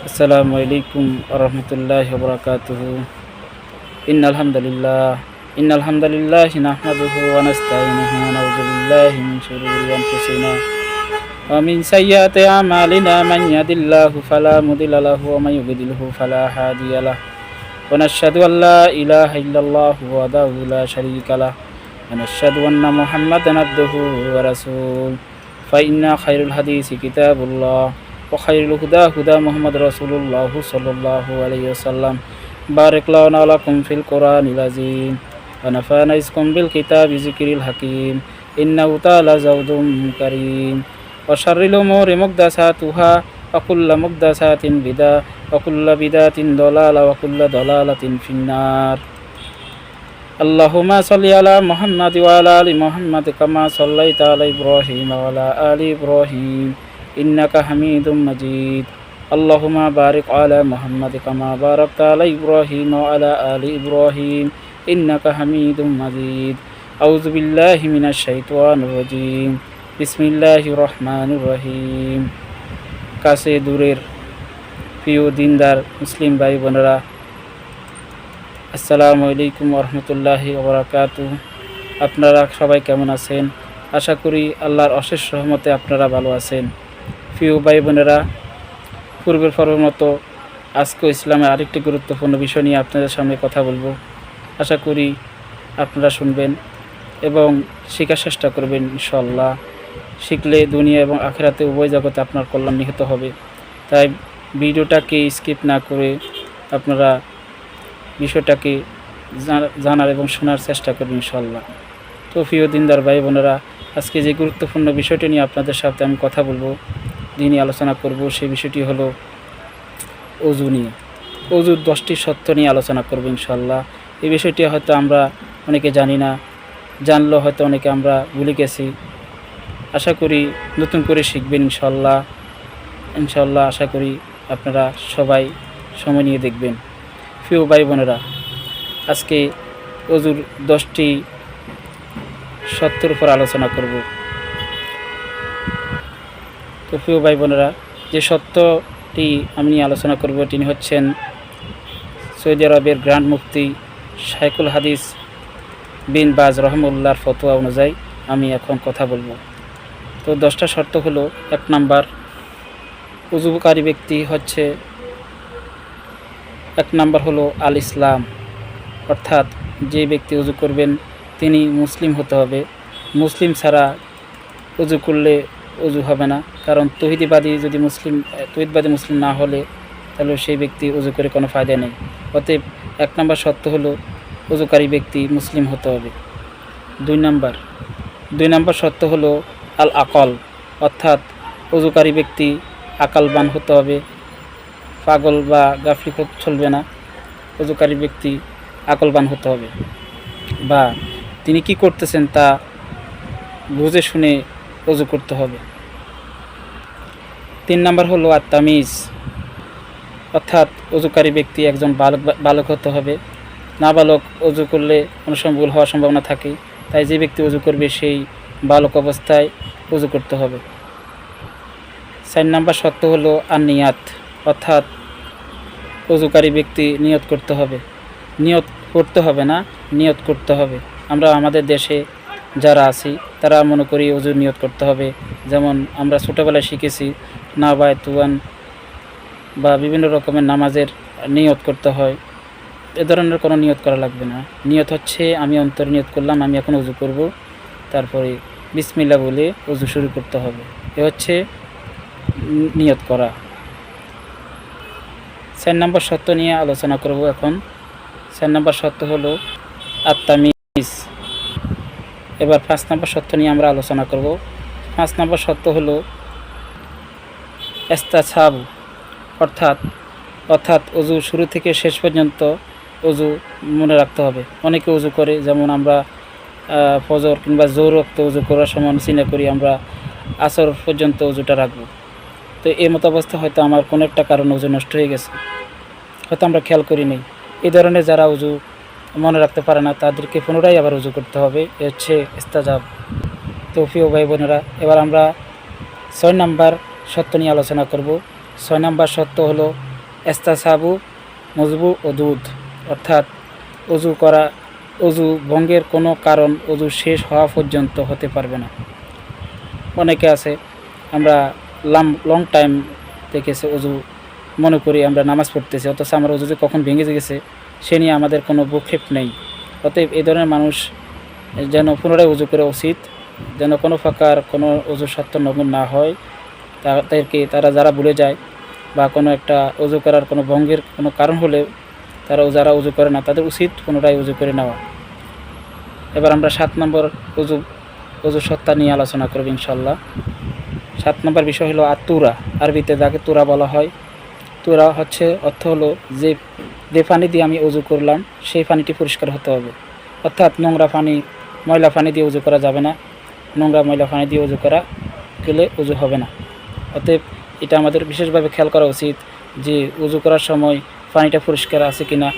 আসসালামু আলাইকুম ওরহমতুল্লাহি ওয়াবারাকাতুহু। ইন্নাল হামদুলিল্লাহ নাহমাদুহু ওয়া নাস্তাইনুহু ওয়া নাউযু বিল্লাহি মিন শুরুরি আনফুসিনা ওয়া মিন সাইয়্যাতি আমালিনা মান ইয়াহদিল্লাহু ফালা মুদিল্লা লাহু ওয়া মান ইউদ্লিলহু ফালা হাদিয়া লাহু ওয়া নাশহাদু আল লা ইলাহা ইল্লাল্লাহু ওয়াহদাহু লা শারীকা লাহু ওয়া নাশহাদু আন্না মুহাম্মাদান আবদুহু ওয়া রাসূলুহু ফা ইন্না খায়রুল হাদিসি কিতাবুল্লাহ وخير الهدى هدى محمد رسول الله صلى الله عليه وسلم بارك لنا ولكم في القرآن العظيم ونفعنا بكم بالكتاب ذكر الحكيم إنه تعالى زود كريم وشر الأمور محدثاتها وكل محدثات بدعة وكل بدعة ضلالة وكل ضلالة في النار اللهم صل على محمد وعلى آل محمد كما صليت على إبراهيم وعلى آل إبراهيم إنك حميد مجيد اللهم بارك على محمد كما باركت على إبراهيم وعلى آل إبراهيم إنك حميد مجيد أعوذ بالله من الشيطان الرجيم بسم الله الرحمن الرحيم কাছে দূরের প্রিয় দিনদার মুসলিম ভাই বোনেরা, আসসালামু আলাইকুম ওরহমতুল্লাহি ওয়াবারাকাতুহু। আপনারা সবাই কেমন আছেন? আশা করি আল্লাহর অশেষ রহমতে আপনারা ভালো আছেন। প্রিয় ভাই বোনেরা, পূর্বের পর্বের মতো আজকেও ইসলামের আরেকটি গুরুত্বপূর্ণ বিষয় নিয়ে আপনাদের সামনে কথা বলবো। আশা করি আপনারা শুনবেন এবং শেখার চেষ্টা করবেন। ইনশাআল্লাহ শিখলে দুনিয়া এবং আখিরাতে উভয় জগতে আপনার কল্যাণ নিহিত হবে। তাই ভিডিওটাকে স্কিপ না করে আপনারা বিষয়টাকে জানার এবং শোনার চেষ্টা করবেন ইনশাআল্লাহ। তো প্রিয় দিনদার ভাই বোনেরা, আজকে যে গুরুত্বপূর্ণ বিষয়টি নিয়ে আপনাদের সাথে আমি কথা বলবো, দিনই আলোচনা করব, সেই বিষয়টি হলো অজু নিয়ে। অজুর 10টি সত্য নিয়ে আলোচনা করব ইনশাআল্লাহ। এই বিষয়টি হয়তো আমরা অনেকে জানি না, জানলেও হয়তো অনেকে আমরা ভুলে গেছি। আশা করি নতুন করে শিখবেন ইনশাআল্লাহ। আশা করি আপনারা সবাই সময় নিয়ে দেখবেন। প্রিয় ভাই বোনেরা, আজকে অজুর 10টি সত্যের উপর আলোচনা করব। তো প্রিয় ভাই বোনেরা, যে সত্যটি আমি নিয়ে আলোচনা করব তিনি হচ্ছেন সৌদি আরবের গ্র্যান্ড মুফতি শাইখুল হাদিস বিন বাজ রহমুল্লাহর ফতোয়া অনুযায়ী আমি এখন কথা বলবো। তো 10টা শর্ত হলো, 1 নাম্বার, উযুকারী ব্যক্তি হচ্ছে 1 নাম্বার হলো আল ইসলাম, অর্থাৎ যে ব্যক্তি উযু করবেন তিনি মুসলিম হতে হবে। মুসলিম ছাড়া উযু করলে উযু হবে না, কারণ তৌহিদবাদী মুসলিম না হলে তাহলে সেই ব্যক্তি উযু করে কোনো ফায়দা নেই। অতএব 1 নাম্বার শর্ত হলো উযুকারী ব্যক্তি মুসলিম হতে হবে। 2 নাম্বার শর্ত হলো আল আকল, অর্থাৎ উযুকারী ব্যক্তি আকলবান হতে হবে। পাগল বা গাফিল চলবে না, উযুকারী ব্যক্তি আকলবান হতে হবে, বা তিনি কি করতেছেন তা বুঝে শুনে উযু করতে হবে। 3 নাম্বার হলো আত-তামিজ, অর্থাৎ উযুকারী ব্যক্তি একজন বালক হতে হবে। নাবালক উযু করলে কোনো সময় ভুল হওয়ার সম্ভাবনা থাকে, তাই যে ব্যক্তি উযু করবে সেই বালক অবস্থায় উযু করতে হবে। 4 নাম্বার শর্ত হলো আন-নিয়াত, অর্থাৎ উযুকারী ব্যক্তি নিয়ত করতে হবে। নিয়ত করতে হবে না, নিয়ত করতে হবে। আমরা আমাদের দেশে যারা আছি তারা মনে করি উযুর নিয়ত করতে হবে, যেমন আমরা ছোটোবেলায় শিখেছি নাবায় তুয়ান বা বিভিন্ন রকমের নামাজের নিয়ত করতে হয়। এ ধরনের কোনো নিয়ত করা লাগবে না। নিয়ত হচ্ছে আমি অন্তরে নিয়ত করলাম আমি এখন উযু করব, তারপরে বিসমিল্লাহ বলে উযু শুরু করতে হবে। এ হচ্ছে নিয়ত করা। 4 নাম্বার শর্ত নিয়ে আলোচনা করব এখন। 4 নাম্বার শর্ত হলো আত-তামিজ। এবার 5 নাম্বার শর্ত নিয়ে আমরা আলোচনা করব। 5 নাম্বার শর্ত হলো ইস্তেছাব, অর্থাৎ উযু শুরু থেকে শেষ পর্যন্ত উযু মনে রাখতে হবে। অনেকে উযু করে, যেমন আমরা ফজর কিংবা জোহর ওয়াক্তে উযু করার সময় চিন্তা করি আমরা আসর পর্যন্ত উযুটা রাখবো। তো এই মতো অবস্থা হয়তো আমার কোনো একটা কারণে উযু নষ্ট হয়ে গেছে, হয়তো আমরা খেয়াল করি নেই। এই ধরনের যারা উযু মনে রাখতে পারে না তাদেরকে পুনরায় আবার উযু করতে হবে। এ হচ্ছে ইস্তেজাব। তো প্রিয় ভাই বোনেরা, এবার আমরা 6 নাম্বার শর্ত নিয়ে আলোচনা করব। 6 নাম্বার শর্ত হলো এস্তাসাবু মজবু ওদুদ, অর্থাৎ অজু ভঙ্গের কোনো কারণ অজু শেষ হওয়া পর্যন্ত হতে পারবে না। অনেকে আছে আমরা লং টাইম দেখেছে অজু মনে করি আমরা নামাজ পড়তেছি, অথচ আমার অজু যে কখন ভেঙে গেছে সে নিয়ে আমাদের কোনো ভ্রুক্ষেপ নেই। অতএব এই ধরনের মানুষ যেন পুনরায় অজু করা উচিত, যেন কোনো প্রকার কোনো অজু সত্য নগণ না হয়। তাদেরকে তারা যারা ভুলে যায় বা কোনো একটা অজু করার কোনো ভঙ্গের কোনো কারণ হলে যারা অজু করে না তাদের উচিত পুনরায় অজু করে নেওয়া। এবার আমরা 7 নম্বর অজু সত্তা নিয়ে আলোচনা করব ইনশাল্লাহ। 7 নম্বর বিষয় হলো আতুরা, আরবিতে যাকে তুরা বলা হয়। তুরা হচ্ছে অর্থ হলো যে পানি দিয়ে আমি অজু করলাম সেই পানিটি পরিষ্কার হতে হবে, অর্থাৎ নোংরা পানি ময়লা পানি দিয়ে অজু করা যাবে না। নোংরা ময়লা পানি দিয়ে অজু করা গেলে অজু হবে না। অতএব এটা আমাদের বিশেষভাবে খেয়াল করা উচিত যে অজু করার সময় পানিটা পরিষ্কার আছে কিনা,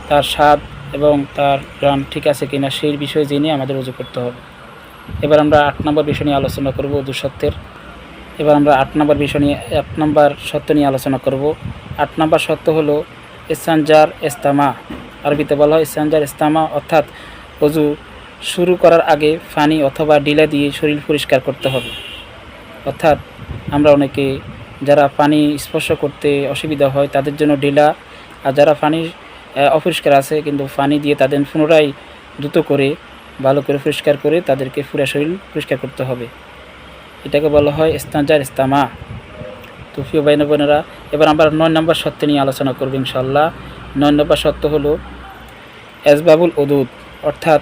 তার স্বাদ এবং তার গ্রাম ঠিক আছে কিনা সেই বিষয় জেনে আমাদের অজু করতে হবে। এবার আমরা 8 নম্বর বিষয় নিয়ে আলোচনা করব অজু সত্যের। এবার আমরা 8 নম্বর সত্য নিয়ে আলোচনা করব। 8 নম্বর সত্য হলো ইস্তানজার ইস্তামা, আরবিতে বলা হয় ইস্তানজার ইস্তামা, অর্থাৎ অজু শুরু করার আগে পানি অথবা ডিলা দিয়ে শরীর পরিষ্কার করতে হবে। অর্থাৎ আমরা অনেকে যারা পানি স্পর্শ করতে অসুবিধা হয় তাদের জন্য ডিলা, আর যারা পানি অপরিষ্কার আছে কিন্তু পানি দিয়ে তাদের পুনরায় দ্রুত করে ভালো করে পরিষ্কার করে তাদেরকে পুরো শরীর পরিষ্কার করতে হবে। এটাকে বলা হয় ইস্তানজার ইস্তামা। তো প্রিয় ভাই বোনেরা, এবার আমরা 9 নম্বর সত্য নিয়ে আলোচনা করব ইনশাল্লাহ। 9 নম্বর সত্য হলো এসবাবুল উদুদ, অর্থাৎ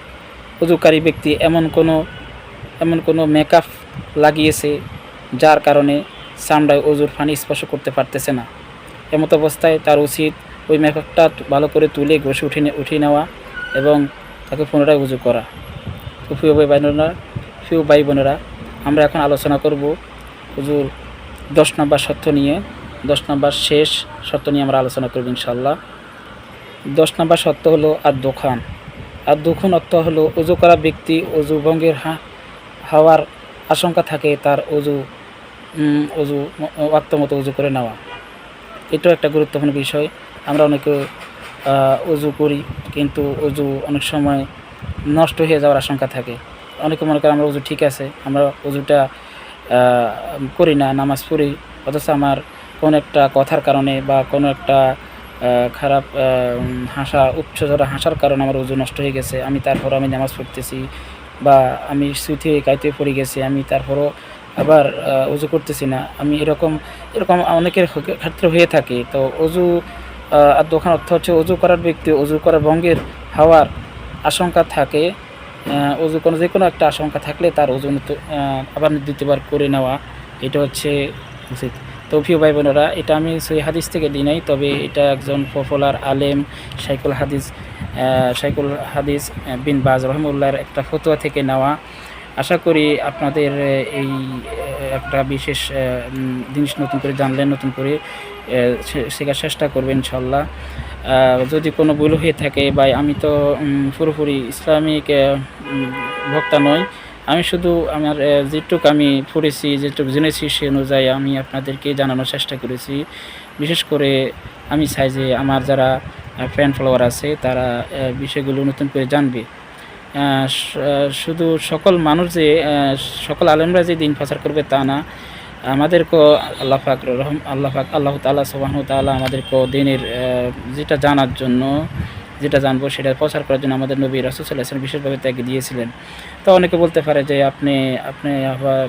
অজুকারী ব্যক্তি এমন কোনো মেকআপ লাগিয়েছে যার কারণে চামড়ায় অজুর পানি স্পর্শ করতে পারতেছে না। এমত অবস্থায় তার উচিত ওই মেকআপটা ভালো করে তুলে ঘষে উঠিয়ে নেওয়া এবং তাকে পুনরায় উজু করা। তো প্রিয় ভাই বোনেরা, আমরা এখন আলোচনা করব হুজুর 10 নম্বর সত্য নিয়ে। 10 নম্বর শেষ সত্য নিয়ে আমরা আলোচনা করব ইনশাল্লাহ। 10 নম্বর সত্য হলো আর দুখুন অর্থ হলো অজু করা ব্যক্তি অজু ভঙ্গের হওয়ার আশঙ্কা থাকে তার অজু আত্মমতো অজু করে নেওয়া। এটাও একটা গুরুত্বপূর্ণ বিষয়। আমরা অনেকে অজু করি কিন্তু অজু অনেক সময় নষ্ট হয়ে যাওয়ার আশঙ্কা থাকে। অনেকে মনে করে আমরা অজু ঠিক আছে, আমরা অজুটা করি না, নামাজ পড়ি, অথচ আমার কোনো একটা কথার কারণে বা কোনো একটা খারাপ উচ্চজরা হাসার কারণে আমার অজু নষ্ট হয়ে গেছে। তারপরও আমি নামাজ পড়তেছি বা আমি সুইতে কাইতে পড়ে গেছি, আমি তারপরও আবার অজু করতেছি না। আমি এরকম অনেকের ক্ষেত্রে হয়ে থাকে। তো অজু আর দোকান অর্থ হচ্ছে অজু করার ব্যক্তি অজু করার ভঙ্গের হওয়ার আশঙ্কা থাকে। যে কোনো একটা আশঙ্কা থাকলে তার অজু আবার দ্বিতীয়বার করে নেওয়া, এটা হচ্ছে উচিত। তো প্রিয় ভাই বোনেরা, এটা আমি সহি হাদিস থেকে দিই নাই, তবে এটা একজন পপুলার আলেম শাইখুল হাদিস বিন বাজ রহমুল্লাহর একটা ফতোয়া থেকে নেওয়া। আশা করি আপনাদের এই একটা বিশেষ জিনিস নতুন করে জানলেন, নতুন করে শেখার চেষ্টা করবেন ইনশাল্লাহ। যদি কোনো ভুল হয়ে থাকে বা আমি তো পুরোপুরি ইসলামিক বক্তা নই, আমি শুধু আমার যেটুকু আমি পড়েছি, যেটুকু জেনেছি সে অনুযায়ী আমি আপনাদেরকে জানানোর চেষ্টা করেছি। বিশেষ করে আমি চাই যে আমার যারা ফ্যান ফলোয়ার আছে তারা বিষয়গুলো নতুন করে জানবে। শুধু সকল সকল আলেমরা যে দিন প্রচার করবে তা না, আমাদেরকেও আল্লাহ তাআলা সুবহানাহু ওয়া তাআলা আমাদেরকেও দিনের যেটা জানবো সেটা প্রচার করার জন্য আমাদের নবী রাসূল সাল্লাল্লাহু আলাইহি ওয়াসাল্লাম বিশেষভাবে ত্যাগ দিয়েছিলেন। তো অনেকে বলতে পারে যে আপনি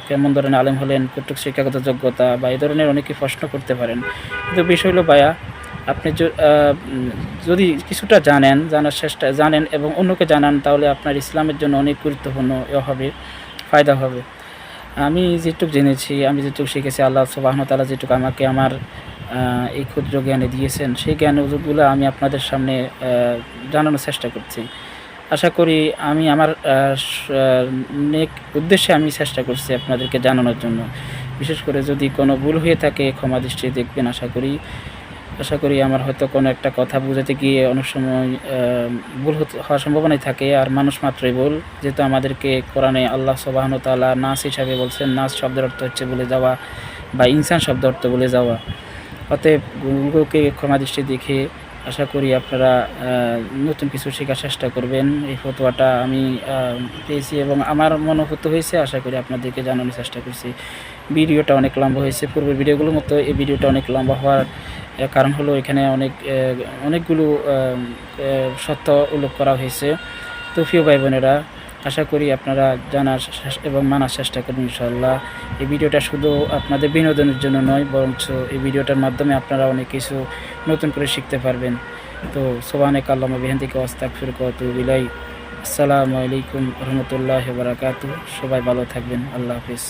কেমন ধরনের আলেম হলেন, কতটুকু শিক্ষাগত যোগ্যতা বা এই ধরনের অনেকে প্রশ্ন করতে পারেন। কিন্তু বিষয় হলো ভাইয়া, আপনি যদি কিছুটা জানেন এবং অন্যকে জানান, তাহলে আপনার ইসলামের জন্য অনেক গুরুত্বপূর্ণ ফায়দা হবে। আমি যেটুকু জেনেছি, আমি যেটুকু শিখেছি, আল্লাহ সুবহানাহু ওয়া তাআলা যেটুকু আমাকে আমার এই ক্ষুদ্র জ্ঞানে দিয়েছেন, সেই জ্ঞানগুলো আমি আপনাদের সামনে জানানোর চেষ্টা করছি। আশা করি আমি আমার নেক উদ্দেশ্যে আমি চেষ্টা করছি আপনাদেরকে জানানোর জন্য। বিশেষ করে যদি কোনো ভুল হয়ে থাকে ক্ষমা দৃষ্টি দেখবেন। আশা করি আমার হয়তো কোনো একটা কথা বোঝাতে গিয়ে অনেক সময় ভুল হওয়ার সম্ভাবনাই থাকে, আর মানুষ মাত্রই ভুল। যেহেতু আমাদেরকে কোরআনে আল্লাহ সুবহানাহু ওয়া তাআলা নাস হিসাবে বলছেন, নাস শব্দের অর্থ হচ্ছে বলে যাওয়া বা ইনসান শব্দের অর্থ বলে যাওয়া। অতএব গুলোকে ক্ষমা দৃষ্টি দেখে আশা করি আপনারা নতুন কিছু শেখার চেষ্টা করবেন। এই ফতোয়াটা আমি পেয়েছি এবং আমার মনোভূত হয়েছে, আশা করি আপনাদেরকে জানানোর চেষ্টা করছি। ভিডিওটা অনেক লম্বা হয়েছে, পূর্বের ভিডিওগুলোর মতো এই ভিডিওটা অনেক লম্বা হওয়ার কারণ হলো এখানে অনেকগুলো সত্য উল্লেখ করা হয়েছে। তো প্রিয় ভাই বোনেরা, আশা করি আপনারা জানার এবং মানার চেষ্টা করবেন ইনশাআল্লাহ। এই ভিডিওটা শুধু আপনাদের বিনোদনের জন্য নয়, বরঞ্চ এই ভিডিওটার মাধ্যমে আপনারা অনেক কিছু নতুন করে শিখতে পারবেন। তো সুবহানাকা আল্লাহুম্মা বিহামদিকা আস্তাগফিরুকা ওয়া আতুবু ইলাইক। আসসালামু আলাইকুম ওয়া রাহমাতুল্লাহি ওয়া বারাকাতুহু। সবাই ভালো থাকবেন। আল্লাহ হাফেজ।